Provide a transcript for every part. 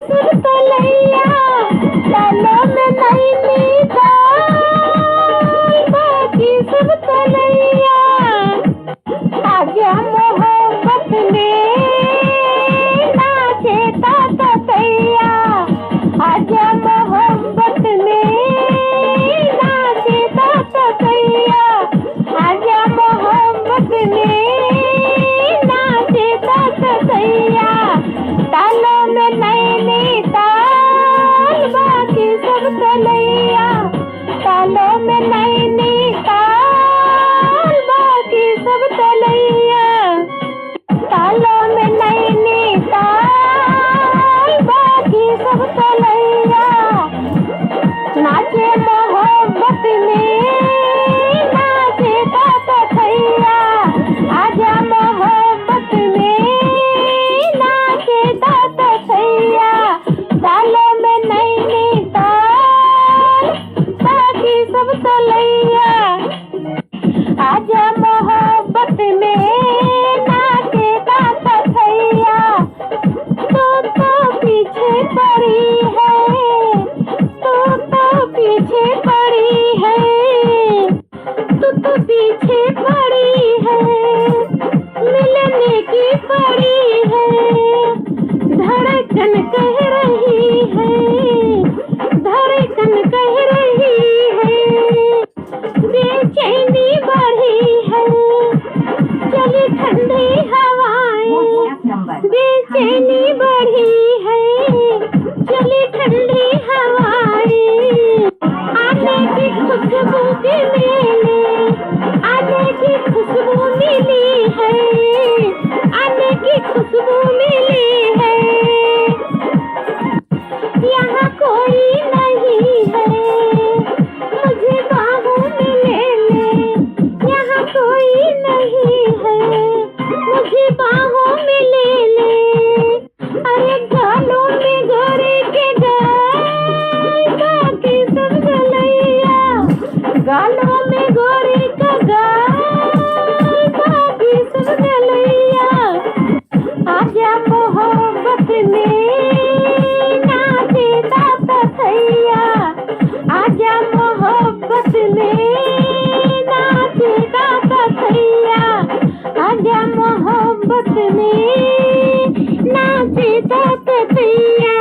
तलैया तालों में नैनी दाल बाकी सब तलैया आजा मोहब्बत में नाचे ताता तैया आजा मोहब्बत में नाचे ताता तैया आजा मोहब्बत में नाचे ताता तैया तालों में नैनी ताल बाकी सब तलैया तालों में नैनी ताल बाकी सब तलैया तालों में नैनी ताल बाकी सब तलैया नाचे मोहब्बत में नाचे ताता थैया आजा मोहब्बत में नाचे ताता थैया तालों में नैनी ताल बाकी सब तलैया आजा मोहब्बत में नाचे ताता थैया तो पीछे पड़ी है तो पीछे पड़ी है तो पीछे पड़ी है मिलने की पड़ी है धड़कन कह रही है धड़कन कह रही है बेचैनी बढ़ी है चली ठंडी हवाएं बेचैनी बढ़ी है चली ठंडी हवाएं आने की खुशबू के मेले आने की खुशबू मिली है आने की खुशबू मिली है यहाँ कोई नहीं है मुझे बाहों में ले ले यहाँ कोई नहीं है मुझे बाहों में ले ले अरे गालों में गोरे के गाल बाकी सब गलैया गालों में गोरे का गाल बाकी सब गलैया आजा मोहब्बत में नाचे ताता थैया आजा मोहब्बत में नाचे ताता थैया आजा मोहब्बत में नाचे ताता थैया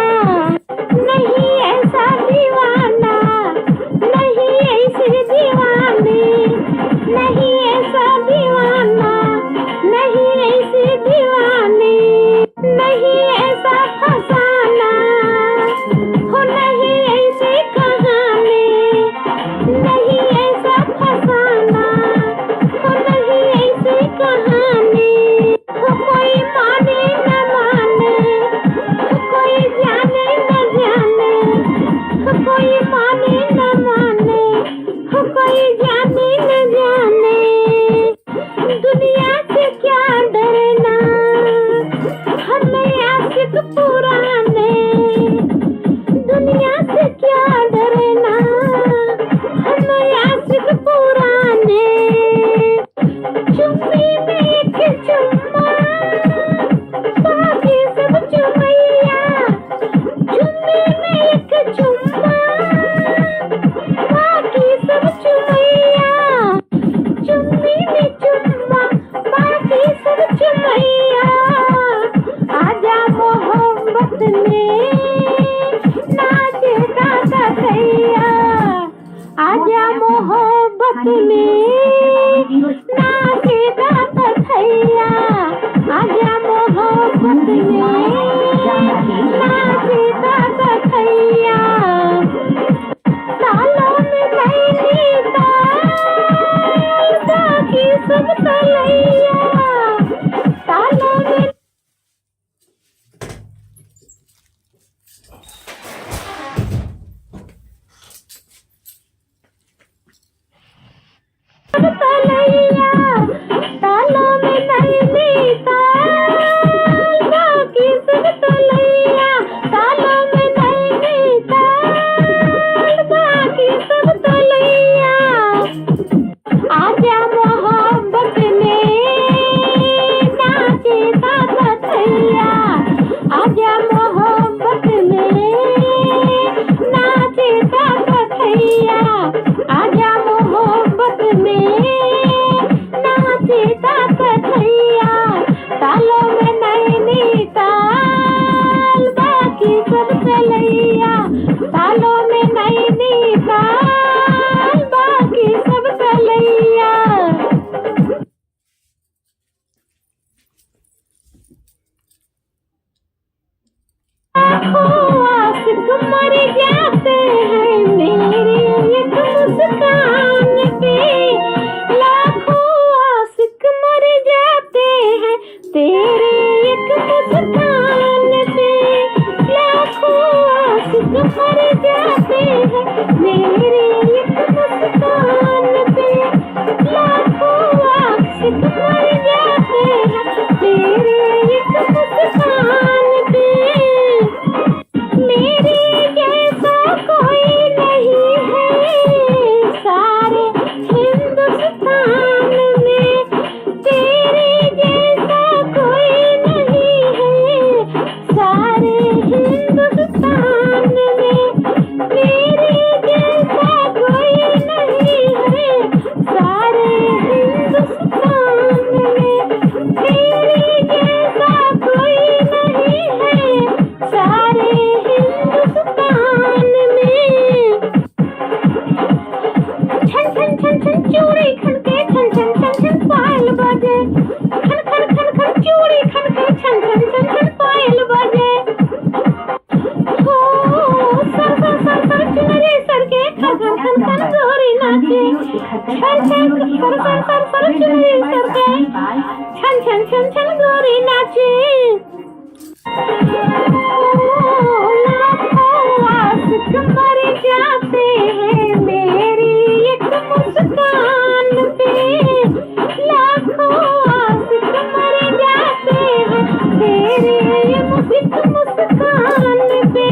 नहीं ऐसा दीवाना नहीं ऐसे दीवाने नहीं ऐसा दीवाना नहीं ऐसे दीवाने नहीं ऐसा फसाना हो नहीं ऐसे कहाने नहीं ऐसा फसाना हो नहीं ऐसे कहानी हो कोई माने न माने हो कोई जाने न जाने हो कोई माने न माने हो कोई जाने न जाने दुनिया से क्या डरना हमें आशिक पुराने दुनिया से क्या डरना हमें आशिक पुराने चुम्मी में एक चुम्मा बाकी सब चुमैया चुम्मी में एक चुम्मा बाकी सब चुमैया चुम्मी में चुम्मा बाकी सब चुमैया आजा मोहब्बत में नाचे ताता थैया आजा मोहब्बत में नाचे ताता थैया आजा मोहब्बत में नाचे ताता थैया तालों में नैनी ताल बाकी सब तलैया तालों में सब लाखों आशिक मर जाते हैं मेरी एक मुस्कान पे, लाखों आशिक मर जाते हैं तेरे एक मुस्कान पे, लाखों आशिक मर जाते हैं मेरे एक मुस्कान पे, लाखों आशिक मर जाते हैं तेरे एक मुस्कान पे। मेरे जैसा कोई नहीं है सारे हिंदुस्तान में, तेरे जैसा कोई नहीं है सारे हिंदुस्तान में, मेरे जैसा कोई नहीं है सारे हिंदुस्तान में, तेरे जैसा कोई नहीं है सारे हिंदुस्तान में। छन छन छन छन चूड़ी खनके, छन छन छन छन पायल बजे, खन खन खन खन चूड़ी खनके, छन छन छन छन पायल बजे। हो सर सर सर सर चुनरी सर के खन खन खन खन गोरी नाचे, छन छन सर सर सर सर चुनरी सर के छन छन छन छन गोरी नाचे। लाखों आशिक मर जाते हैं मेरी एक मुस्कान पे, लाखों आशिक मर जाते हैं तेरे एक मुस्कान पे,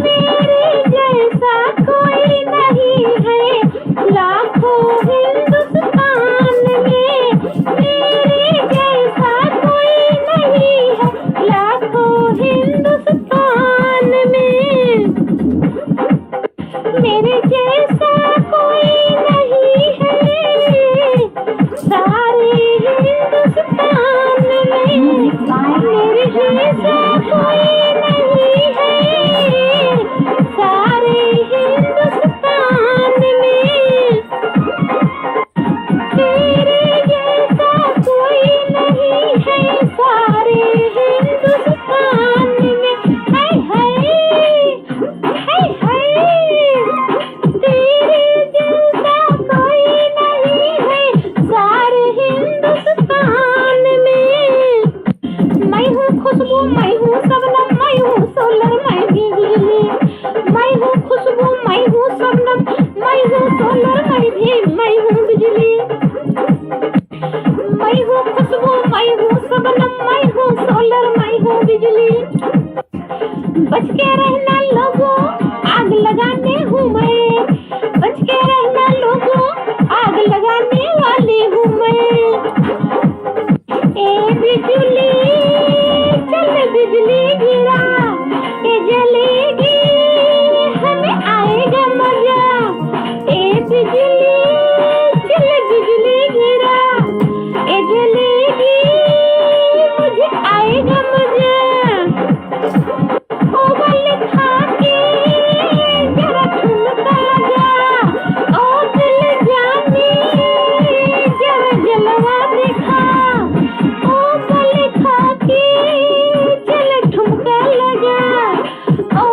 मेरे जैसा कोई नहीं है लाखों हिंदुस्तान में, मेरे जैसा कोई नहीं है लाखों हिंदुस्तान में, मेरे जैसा कोई नहीं है सारे हिंदुस्तान में, मेरे जैसा कोई नहीं है सारे हिंदुस्तान में, तेरे जैसा कोई नहीं है सारे हिंदुस्तान में। हाय हाय हाय हाय, तेरे जैसा कोई नहीं है सारे हिंदुस्तान में। मैं हूँ खुशबू, मैं हूँ शबनम, मैं हूँ सोलर, मैं भी बिजली, मैं हूँ खुशबू, मैं हूँ शबनम, मैं हूँ सोलर, मैं हूँ बिजली, मैं हूँ खुशबू, मैं हूँ शबनम, मैं हूँ सोलर, मैं हूँ बिजली। बच के रहना लोगों आग लगाने हूँ मैं, बच के रहना लोगों आग लगाने वाली हूँ मैं। ए बिजली चल बिजली गिरा, ए जलेगी हमें आएगा मजा, ए बिजली चल बिजली गिरा, ए जलेगी मुझे आएगा मजा। ओ बल खा के जरा ठुमका लगा, ओ दिल जाने जरा जलवा दिखा, ओ बल खा के चल ठुमका लगा, ओ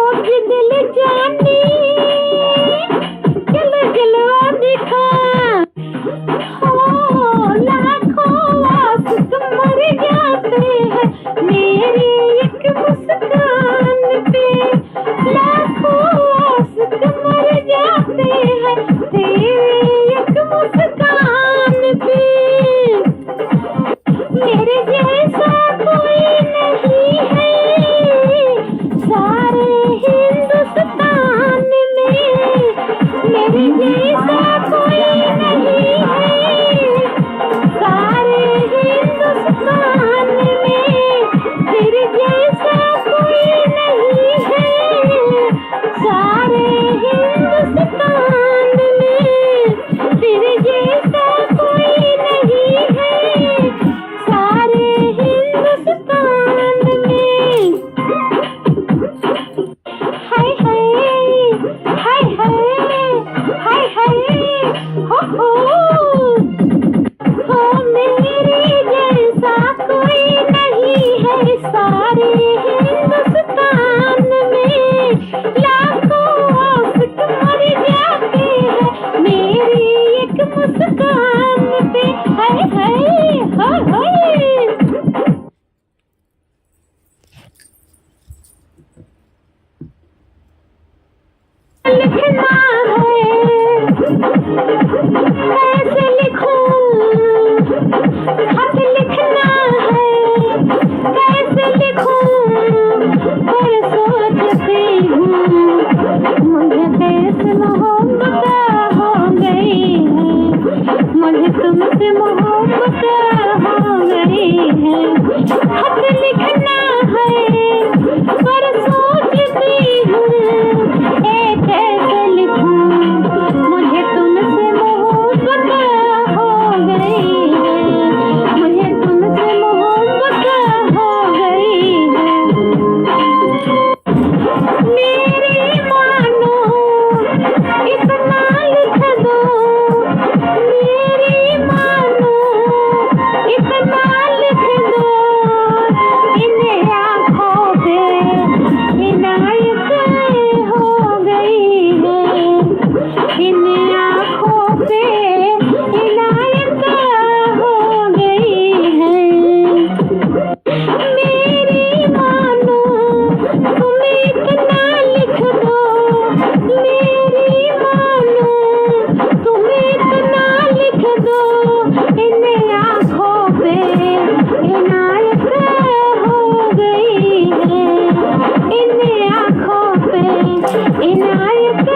इनायत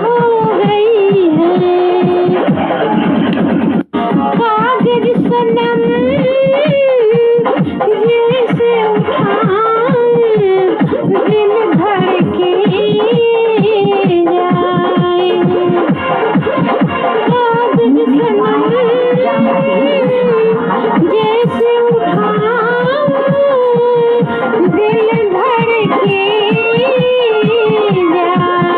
हो गई है। कागज सनम जैसे उठाए दिल धड़के जाए। कागज सनम जैसे उठाए दिल धड़के जाए।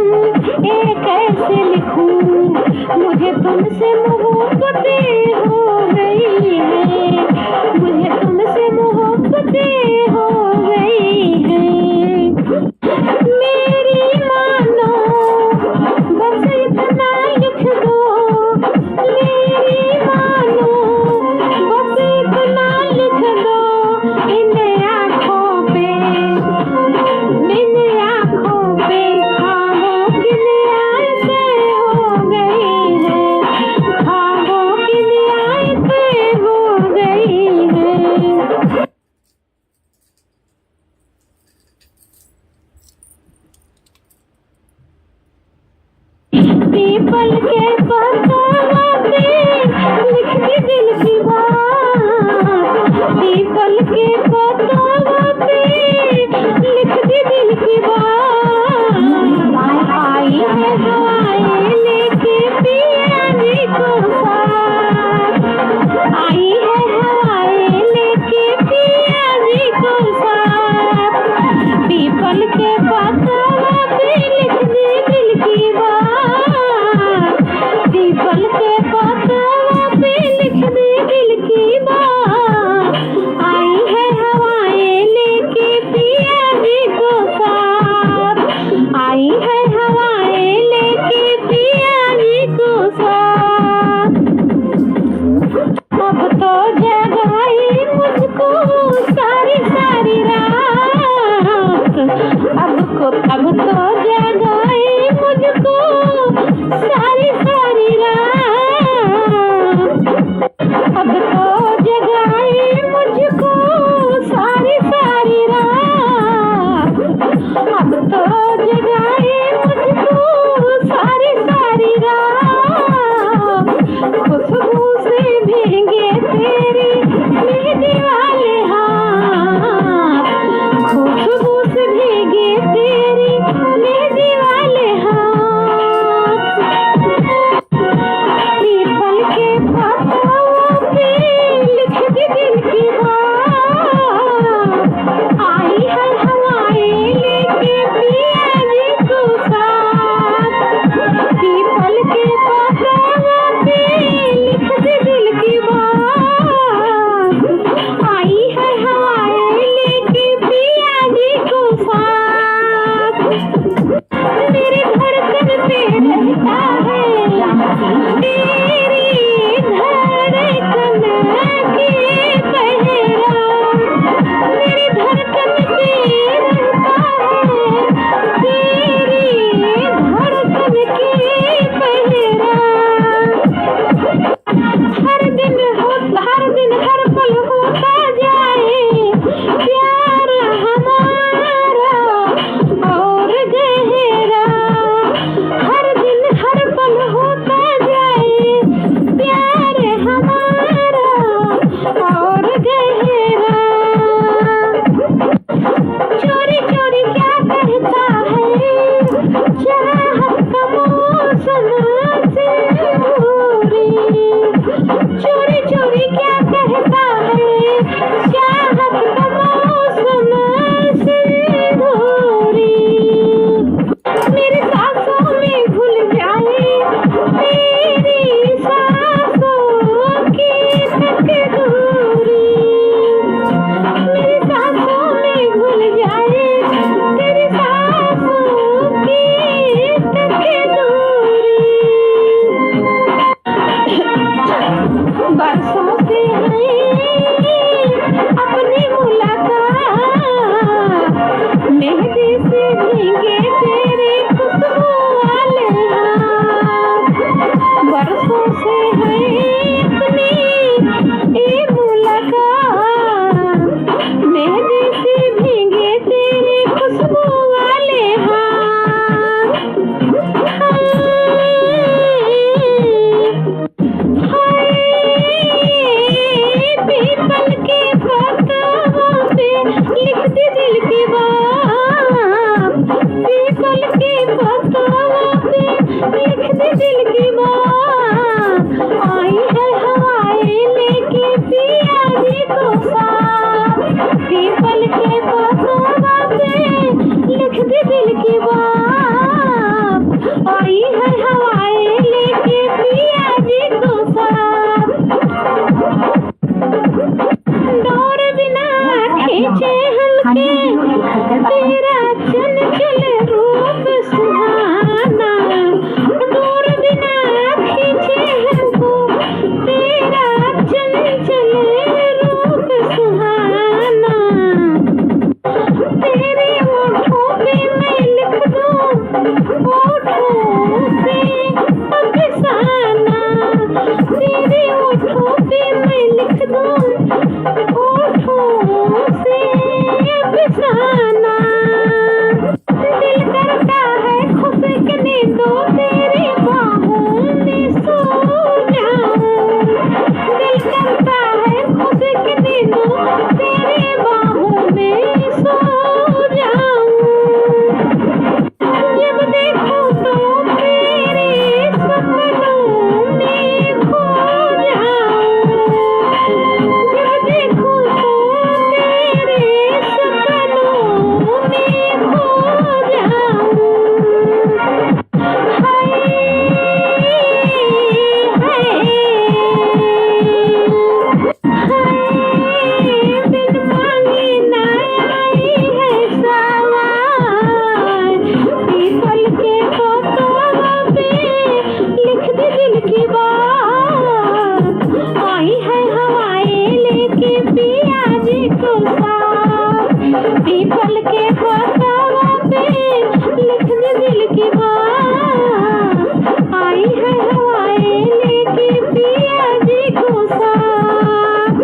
ये कैसे लिखूं, मुझे तुमसे मोहब्बतें हो गई है, मुझे तुमसे मोहब्बतें हो गई है। मेरी मानो बस इतना लिख दो, मेरी मानो बस इतना लिख दो, इन आँखों पे ख्वाबों की रियायतें हो गई है, ख्वाबों की रियायतें हो गई है। पीपल के पतों पे लिख दी दिल की बात, पीपल के पतों पे लिख दी दिल की बात। आई है हवाएं लेके पिया जी को साथ, आई है हवाएं लेके पिया जी को साथ। पीपल के पतों पे लिख दी दिल की बात, पीपल के पतों पे लिख दी होठों से अफसाना, तेरे होठों पे मैं लिख दूं होठों से अफसाना। दिल करता है खुशकने दो तेरी बाहों में सो जाऊं। दिल करता है खुशकने दो तेरी बाहों में सो जाऊं। जब देखो तो तेरे सपनों में खो जाऊं। जब देखो तो तेरे सपनों में खो जाऊं। हाय हाय बिन मांगे ना आई है सवार। पीपल के पतों पे लिख दे दिल की बात। आई है हवाएं लेके पिया जी को साथ। पीपल के पतों पे लिख दे दिल की बात। आई है हवाएं लेके पिया जी को साथ।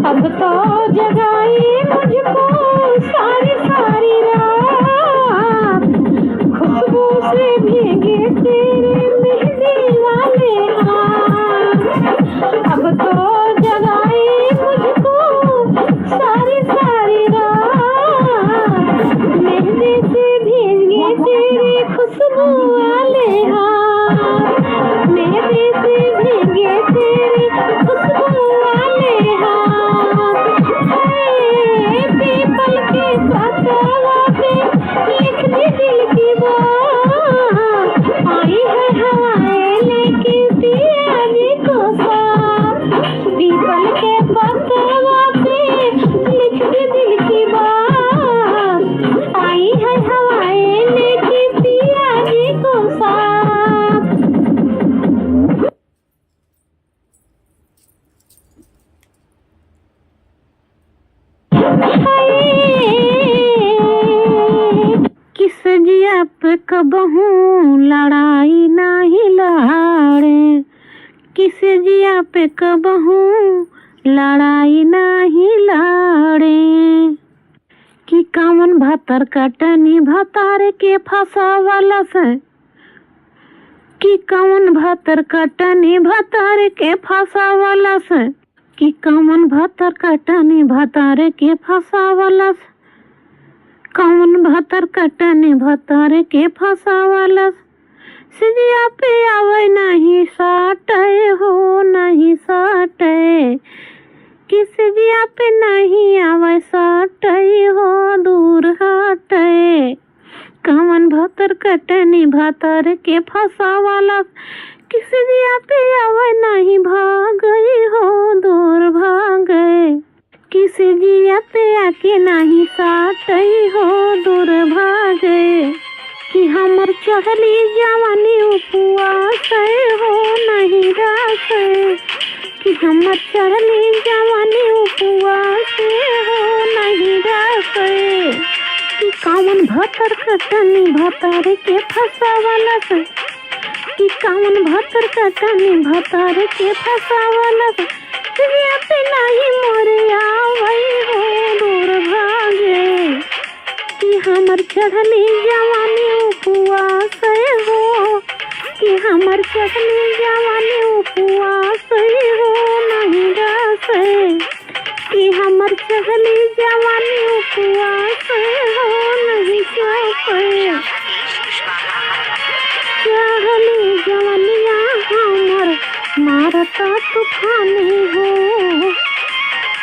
अब तो जगाए मुझको सारी सारी रात। खुशबू से भीगे तेरे मेहंदी वाले हाथ। अब तो जगाए मुझको सारी सारी रात। मेहंदी से भीगे तेरे खुशबू वाले हाथ। मेहंदी से भीगे तेरे खुशबू वाले हाथ। हाय पीपल के पतों पे लिख दे दिल की बात। आई है हवाएं लेके पिया जी को साथ। पीपल के पतों पे लिख दे दिल की बात। आई है हवाएं लेके पिया जी को साथ। किस जिया पे कबहू लड़ाई नाही लड़े। किस जिया पे कबहू लड़ाई नाही लड़े। कि कामन भातर कटनी भातार के फसावला से। कि कामन भातर कटनी भातार के फसावला से। कि कामन भातर कटनी भातार के फसावला से। कामन भातर कटनी भातार के फसावला से। सिजिया पे आवे नहीं साटे हो नहीं साटे। कि सिजिया पे नहीं आवे साटे हो दूर हटे। कामन भातर कटनी भातार के फसावला कि सिजिया पे आवे नहीं भागे हो दूर भागे। कि सिजिया पे आके नहीं साटे हो दूर भागे। कि हमर चढ़ली जवानी उपवास हो नहीं रासे। कि हमर चढ़ली जवानी उपवास हो नहीं रासे। कि कामन भातर कटनी भातार के फसावला से। कि कामन भातर कटनी भातार के फसावला से। सिजिया पे नहीं मोरे आवे हो दूर भागे। कि हमर चढ़ली जवानी उपवास हो। कि हमर चढ़ली जवानी उपवास हो नहीं रासे। कि हमर चढ़ली जवानी उपवास हो नहीं रासे। चढ़ली जवानिया हमर मारता तूफानी हो।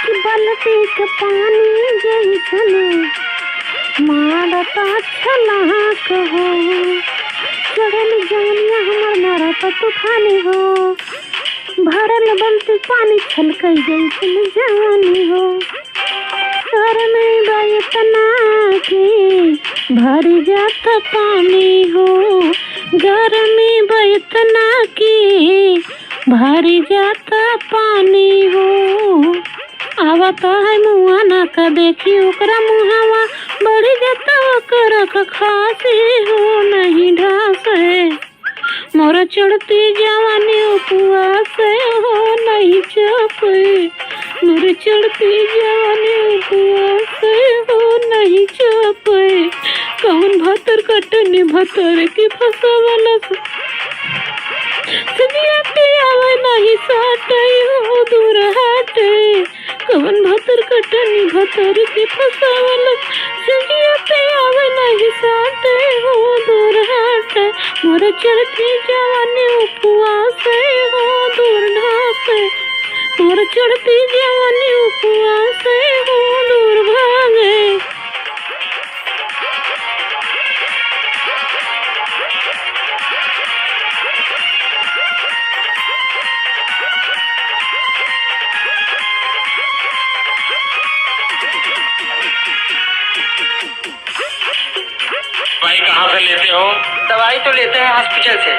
कि बलती के पानी जैसन मारता छलाक हो। चढ़ली जवानिया हमर मारता तूफानी हो। भरल बलती पानी छलकै जैसन जवानी हो। घर में बयतना की भर जात पानी हो। घर में बयतना की भर जात पानी हो। आवत है मुआना का देखी ओकरा मुहावा बढ़ जाता कर खासी हो नहीं ढासे, मोरा चढ़ती जवानी उपवास हो नहीं चापे, मोरा चढ़ती जवानी उपवास हो नहीं चापे। कौन भतर कटनी भतर की फसवला सजिया पे आवे नहीं साटे हो दूर हटे। कौन भतर कटनी भतर की फसवला सजिया पे आवे नहीं साटे हो दूर हटे। मोरा चढ़ती जवानी उपवास हो दूर ढासे, मोरा चढ़ती जवानी उपवास हो दूर भागे। दवाई कहाँ से लेते हो? दवाई तो लेते हैं हॉस्पिटल से।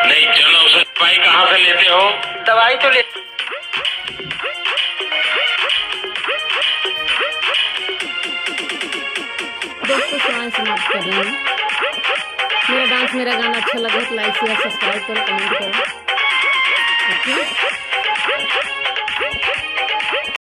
नहीं जन औषधि दवाई कहाँ से लेते हो? दवाई तो दोस्तों समाप्त कर रहे हैं। मेरा डांस मेरा गाना अच्छा लगा तो लाइक शेयर सब्सक्राइब करो, कमेंट करो।